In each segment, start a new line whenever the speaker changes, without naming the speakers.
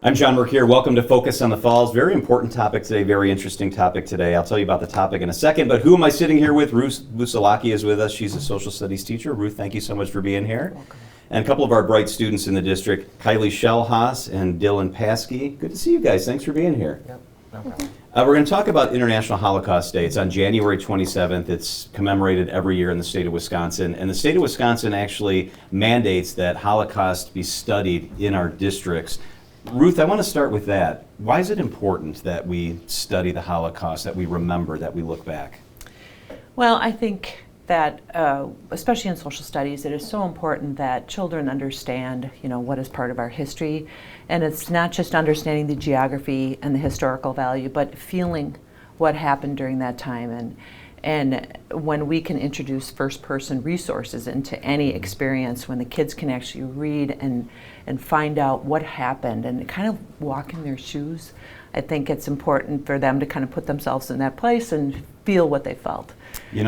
I'm John Mercure. Welcome to Focus on the Falls. Very important topic today, very interesting topic today. I'll tell you about the topic in a second, but who am I sitting here with? Ruth Busalacchi is with us. She's a social studies teacher. Ruth, thank you so much for being here.
Welcome.
And a couple of our bright students in the district, Kylee Schellhaas and Poeske. Good to see you guys. Thanks for being here.
Yep, no problem.
We're going to talk about International Holocaust Day. It's on January 27th. It's commemorated every year in the state of Wisconsin. And the state of Wisconsin actually mandates that Holocaust be studied in our districts. Ruth, I want to start with that. Why is it important that we study the Holocaust, that we remember, that we look back?
Well, I think that, especially in social studies, it is so important that children understand, what is part of our history. And it's not just understanding the geography and the historical value, but feeling what happened during that time. And when we can introduce first-person resources into any experience, when the kids can actually read and find out what happened and kind of walk in their shoes, I think it's important for them to kind of put themselves in that place and feel what they felt.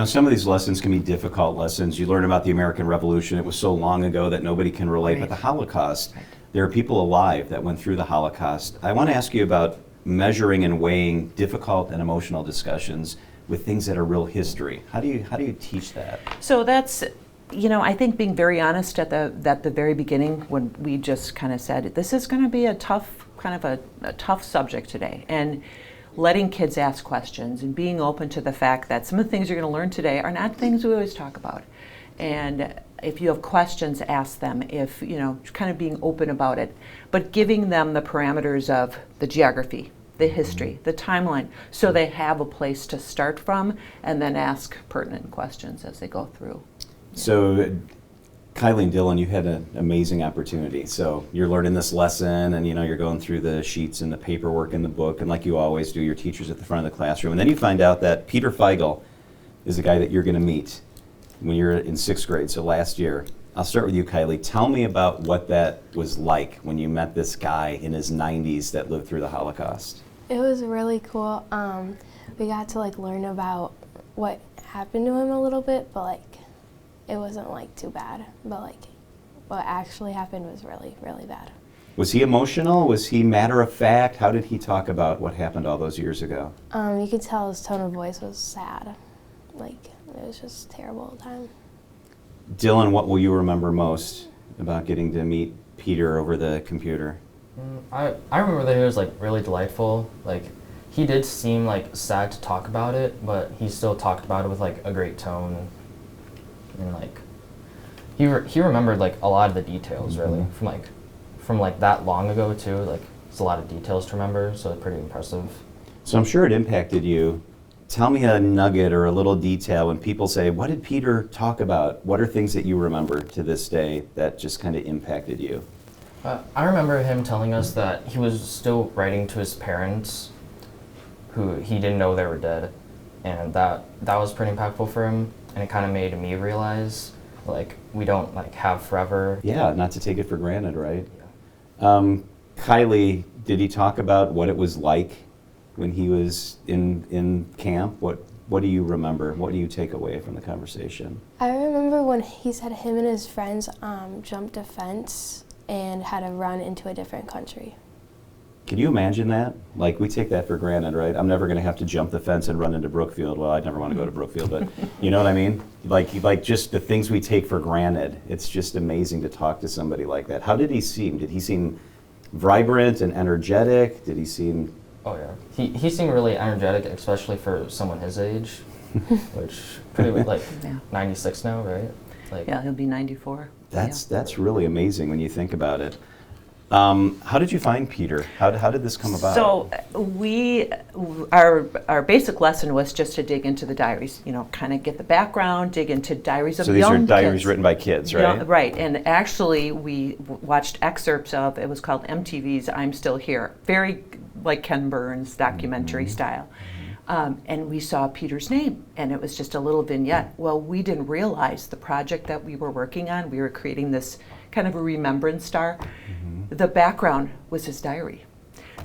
Some of these lessons can be difficult lessons. You learn about the American Revolution. It was so long ago that nobody can relate.
Right.
But the Holocaust,
Right.
There are people alive that went through the Holocaust. I want to ask you about measuring and weighing difficult and emotional discussions with things that are real history. How do you teach that?
So that's, I think being very honest at the very beginning, when we just kind of said, this is going to be a tough subject today, and letting kids ask questions and being open to the fact that some of the things you're going to learn today are not things we always talk about. And if you have questions, ask them. If, kind of being open about it, but giving them the parameters of the geography, the history, the timeline, so they have a place to start from and then ask pertinent questions as they go through.
So, Kylee and Dylan, you had an amazing opportunity. So you're learning this lesson and you're going through the sheets and the paperwork in the book, and like you always do, your teacher's at the front of the classroom. And then you find out that Peter Feigel is the guy that you're going to meet when you're in 6th grade, so last year. I'll start with you, Kylee. Tell me about what that was like when you met this guy in his 90s that lived through the Holocaust.
It was really cool. We got to learn about what happened to him a little bit, but it wasn't too bad. But what actually happened was really, really bad.
Was he emotional? Was he matter of fact? How did he talk about what happened all those years ago?
You could tell his tone of voice was sad. It was just a terrible time.
Dylan, what will you remember most about getting to meet Peter over the computer?
I remember that he was really delightful. He did seem sad to talk about it, but he still talked about it with a great tone, and he remembered a lot of the details really from that long ago too. It's a lot of details to remember, so it's pretty impressive.
So I'm sure it impacted you. Tell me a nugget or a little detail when people say, what did Peter talk about? What are things that you remember to this day that just kind of impacted you?
I remember him telling us that he was still writing to his parents, who he didn't know they were dead, and that was pretty impactful for him, and it kind of made me realize we don't have forever.
Yeah, not to take it for granted, right?
Yeah.
Kylee, did he talk about what it was like when he was in camp? What do you remember? What do you take away from the conversation?
I remember when he said him and his friends jumped a fence and had to run into a different country.
Can you imagine that? We take that for granted, right? I'm never going to have to jump the fence and run into Brookfield. Well, I'd never want to go to Brookfield, but you know what I mean? Just the things we take for granted. It's just amazing to talk to somebody like that. How did he seem? Did he seem vibrant and energetic? Did he seem...
Oh yeah, he seemed really energetic, especially for someone his age, which pretty
Yeah.
96 now, right?
Yeah, he'll be 94.
That's really amazing when you think about it. How did you find Peter? How did this come about?
So our basic lesson was just to dig into the diaries, kind of get the background, dig into diaries of young kids.
So these are diaries written by kids, right?
Yeah, right, and actually we watched excerpts of, it was called MTV's I'm Still Here, very like Ken Burns documentary style. And we saw Peter's name, and it was just a little vignette. Well, we didn't realize the project that we were working on, we were creating this kind of a remembrance star. The background was his diary.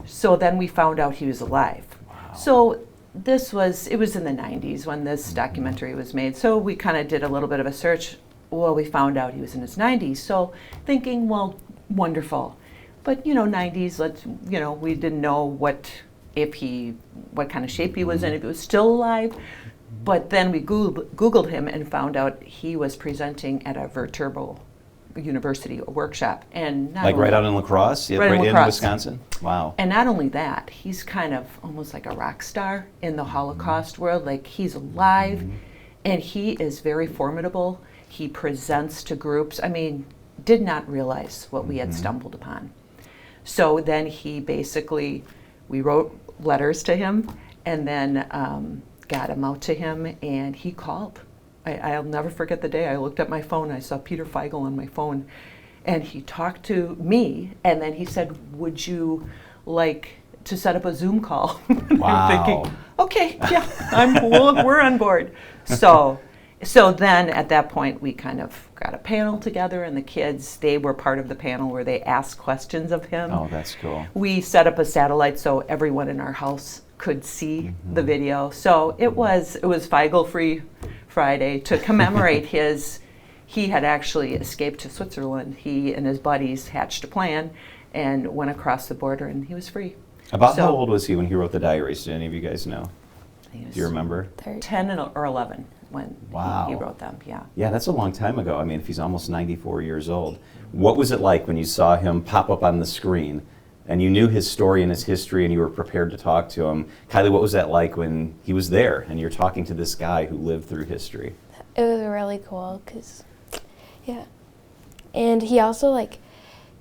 So then we found out he was alive. Wow. So it was in the 90s when this documentary was made. So we kind of did a little bit of a search. Well, we found out he was in his 90s. So thinking, well, wonderful. but 90s, we didn't know what kind of shape he was in, if he was still alive. But then we Googled him and found out he was presenting at a Vertebral University workshop. And not
Like
only,
right out in La Crosse? Yeah,
Right in La
in
Crosse.
Wisconsin? Wow.
And not only that, he's kind of almost like a rock star in the Holocaust world. Like, he's alive, and he is very formidable. He presents to groups. I mean, did not realize what we had stumbled upon. So then we wrote letters to him, and then got him out to him, and he called. I'll never forget the day I looked at my phone, I saw Peter Feigel on my phone, and he talked to me, and then he said, would you like to set up a Zoom call? And
Wow.
I'm thinking, okay, yeah, we're on board. So then at that point, we kind of got a panel together, and the kids, they were part of the panel where they asked questions of him.
Oh, that's cool.
We set up a satellite so everyone in our house could see the video. So it was Feigel Free Friday to commemorate he had actually escaped to Switzerland. He and his buddies hatched a plan and went across the border, and he was free.
About
So-
how old was he when he wrote the diaries? Do any of you guys know?
He was
Do you remember?
10 or 11 when
Wow.
he wrote them, yeah.
Yeah, that's a long time ago. I mean, if he's almost 94 years old. What was it like when you saw him pop up on the screen and you knew his story and his history and you were prepared to talk to him? Kylee, what was that like when he was there and you're talking to this guy who lived through history?
It was really cool because, yeah. And he also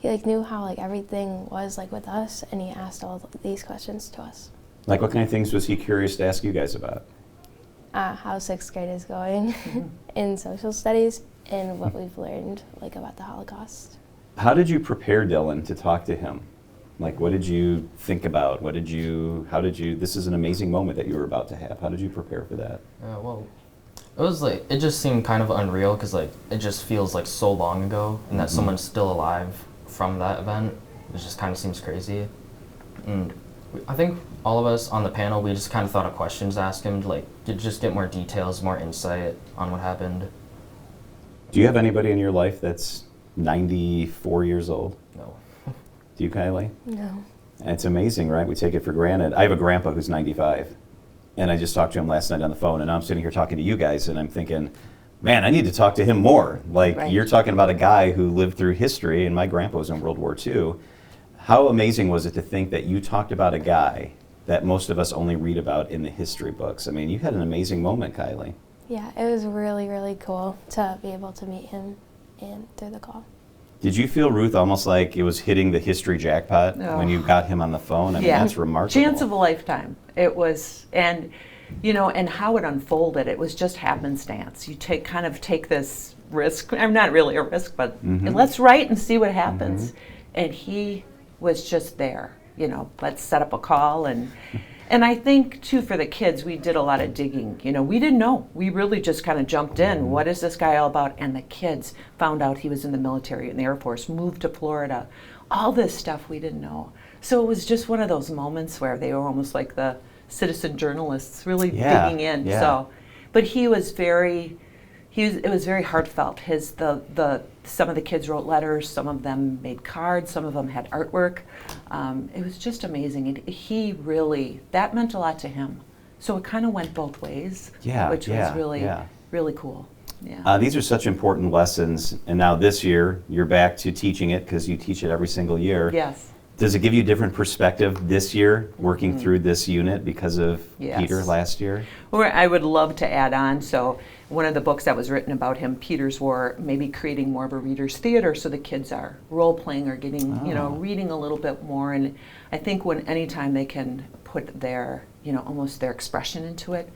he knew how everything was with us, and he asked all these questions to us.
Like, what kind of things was he curious to ask you guys about?
How 6th grade is going in social studies, and what we've learned about the Holocaust.
How did you prepare Dylan to talk to him? Like, what did you think about? This is an amazing moment that you were about to have. How did you prepare for that?
Well, it was it just seemed kind of unreal because it just feels so long ago, and that someone's still alive from that event. It just kind of seems crazy. And I think all of us on the panel, we just kind of thought of questions to ask him to just get more details, more insight on what happened.
Do you have anybody in your life that's 94 years old?
No.
Do you, Kylee?
No.
It's amazing, right? We take it for granted. I have a grandpa who's 95, and I just talked to him last night on the phone, and now I'm sitting here talking to you guys, and I'm thinking, man, I need to talk to him more.
Right.
You're talking about a guy who lived through history, and my grandpa was in World War II. How amazing was it to think that you talked about a guy that most of us only read about in the history books? I mean, you had an amazing moment, Kylee.
Yeah, it was really, really cool to be able to meet him and through the call.
Did you feel, Ruth, almost like it was hitting the history jackpot
Oh.
when you got him on the phone? I mean, that's remarkable.
Chance of a lifetime. It was, and how it unfolded, it was just happenstance. You take this risk. I'm not really a risk, but let's write and see what happens. And he was just there. Let's set up a call, and I think too for the kids, we did a lot of digging. We didn't know. We really just kind of jumped in. What is this guy all about? And the kids found out he was in the military, in the Air Force, moved to Florida. All this stuff we didn't know. So it was just one of those moments where they were almost like the citizen journalists, really digging in.
Yeah.
So, but it was very heartfelt. Some of the kids wrote letters, some of them made cards, some of them had artwork. It was just amazing. That meant a lot to him. So it kind of went both ways, which was really cool. Yeah.
These are such important lessons, and now this year you're back to teaching it because you teach it every single year.
Yes.
Does it give you a different perspective this year, working through this unit because of Peter last year?
Well, I would love to add on. So one of the books that was written about him, Peter's War, maybe creating more of a reader's theater so the kids are role-playing or getting, reading a little bit more. And I think anytime they can put their, almost their expression into it,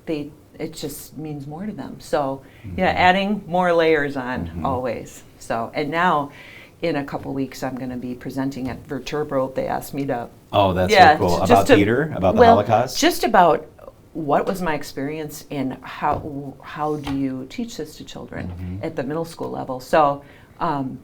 it just means more to them. So, adding more layers on always. So, and now, in a couple weeks, I'm going to be presenting at Vertebral. They asked me to.
Oh, that's so cool. About Peter? About the Holocaust?
Just about what was my experience and how do you teach this to children at the middle school level. So, I'm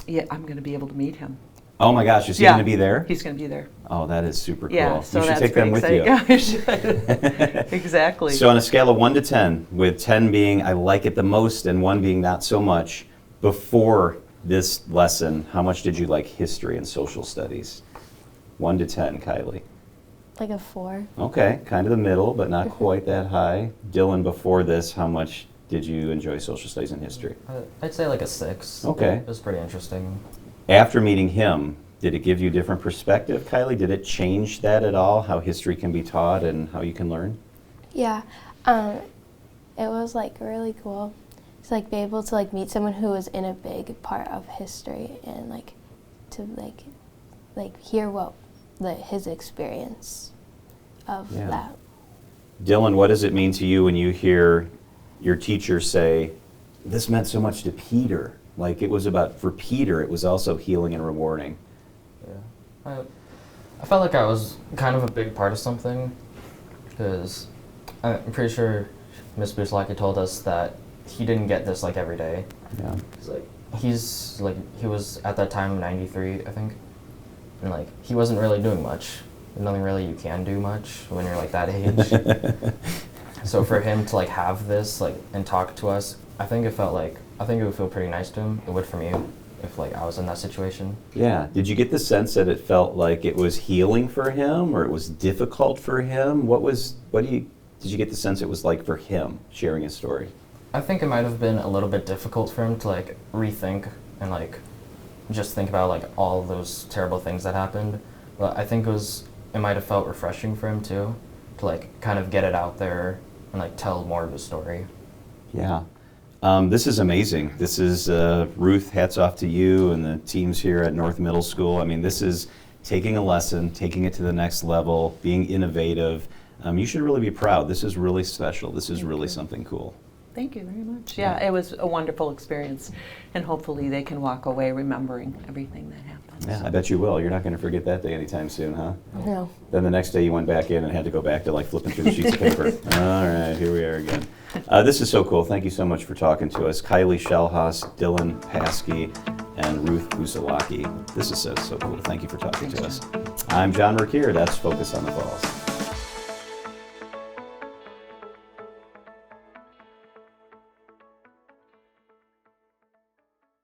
going to be able to meet him.
Oh my gosh, is he going to be there?
He's going to be there.
Oh, that is super cool.
Yeah, so
you should
that's
take them with
pretty
you.
exciting. Yeah, I should. Exactly.
So on a scale of 1 to 10, with 10 being I like it the most and 1 being not so much, before this lesson, how much did you like history and social studies? 1 to 10, Kylee.
Like a 4.
Okay, kind of the middle, but not quite that high. Dylan, before this, how much did you enjoy social studies and history?
I'd say like a 6.
Okay.
It was pretty interesting.
After meeting him, did it give you a different perspective, Kylee? Did it change that at all, how history can be taught and how you can learn?
Yeah, it was like really cool to like be able to like meet someone who was in a big part of history and like to like hear what his experience of
Yeah.
that.
Dylan, what does it mean to you when you hear your teacher say, this meant so much to Peter? Like it was about, for Peter, it was also healing and rewarding.
Yeah. I felt like I was kind of a big part of something, because I'm pretty sure Miss Busalacchi told us that he didn't get this like every day.
Yeah.
He was at that time 93, I think, and like he wasn't really doing much. Nothing really you can do much when you're like that age. So for him to like have this like and talk to us, I think it would feel pretty nice to him. It would for me if like I was in that situation.
Yeah. Did you get the sense that it felt like it was healing for him or it was difficult for him? Did you get the sense it was like for him sharing his story?
I think it might have been a little bit difficult for him to like rethink and like just think about like all those terrible things that happened. But I think it might have felt refreshing for him too, to like kind of get it out there and like tell more of his story.
Yeah. This is amazing. This is, Ruth, hats off to you and the teams here at North Middle School. I mean, this is taking a lesson, taking it to the next level, being innovative. You should really be proud. This is really special. This is really something cool.
Thank you very much. Yeah, it was a wonderful experience, and hopefully they can walk away remembering everything that happened.
Yeah, I bet you will. You're not going to forget that day anytime soon, huh?
No.
Then the next day you went back in and had to go back to like flipping through the sheets of paper. All right, here we are again. This is so cool. Thank you so much for talking to us. Kylee Schellhaas, Dylan Poeske, and Ruth Busalacchi. This is so cool. Thank you for talking to us. I'm John Mercure. That's Focus on the Falls.